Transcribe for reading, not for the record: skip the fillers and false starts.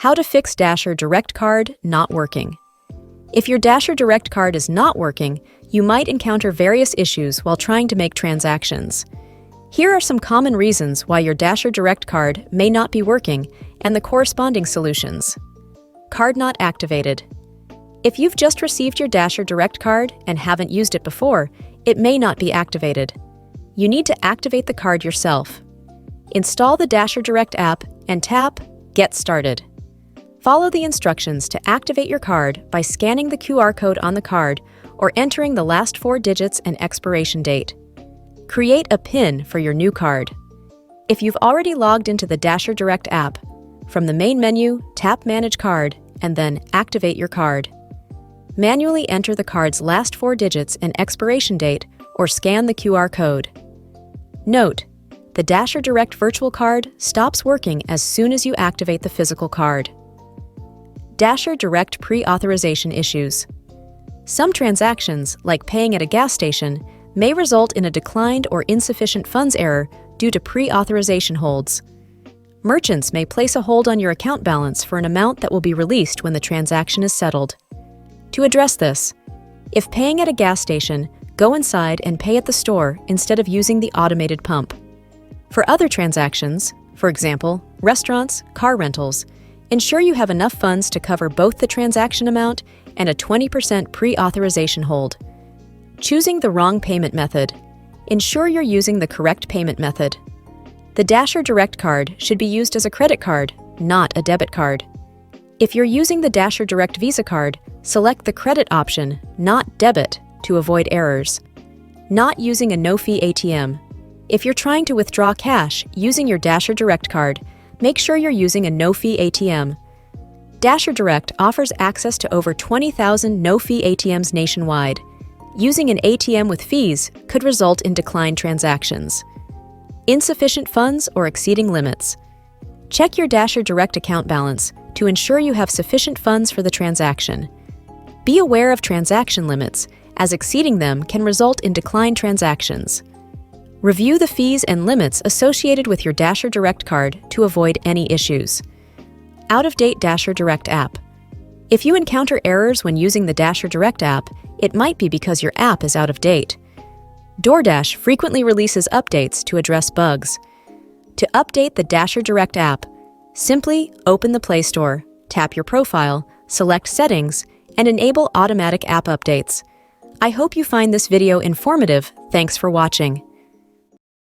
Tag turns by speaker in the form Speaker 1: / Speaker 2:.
Speaker 1: How to fix Dasher Direct Card not working. If your Dasher Direct Card is not working, you might encounter various issues while trying to make transactions. Here are some common reasons why your Dasher Direct Card may not be working and the corresponding solutions. Card not activated. If you've just received your Dasher Direct Card and haven't used it before, it may not be activated. You need to activate the card yourself. Install the Dasher Direct app and tap Get Started. Follow the instructions to activate your card by scanning the QR code on the card or entering the last 4 digits and expiration date. Create a PIN for your new card. If you've already logged into the Dasher Direct app, from the main menu, tap Manage Card and then Activate your card. Manually enter the card's last 4 digits and expiration date or scan the QR code. Note: the Dasher Direct virtual card stops working as soon as you activate the physical card. Dasher Direct pre-authorization issues. Some transactions, like paying at a gas station, may result in a declined or insufficient funds error due to pre-authorization holds. Merchants may place a hold on your account balance for an amount that will be released when the transaction is settled. To address this, if paying at a gas station, go inside and pay at the store instead of using the automated pump. For other transactions, for example, restaurants, car rentals, ensure you have enough funds to cover both the transaction amount and a 20% pre-authorization hold. Choosing the wrong payment method. Ensure you're using the correct payment method. The Dasher Direct Card should be used as a credit card, not a debit card. If you're using the Dasher Direct Visa card, select the credit option, not debit, to avoid errors. Not using a no-fee ATM. If you're trying to withdraw cash using your Dasher Direct Card, make sure you're using a no-fee ATM. Dasher Direct offers access to over 20,000 no-fee ATMs nationwide. Using an ATM with fees could result in declined transactions. Insufficient funds or exceeding limits. Check your Dasher Direct account balance to ensure you have sufficient funds for the transaction. Be aware of transaction limits, as exceeding them can result in declined transactions. Review the fees and limits associated with your Dasher Direct Card to avoid any issues. Out-of-date Dasher Direct app. If you encounter errors when using the Dasher Direct app, it might be because your app is out of date. DoorDash frequently releases updates to address bugs. To update the Dasher Direct app, simply open the Play Store, tap your profile, select Settings, and enable automatic app updates. I hope you find this video informative. Thanks for watching.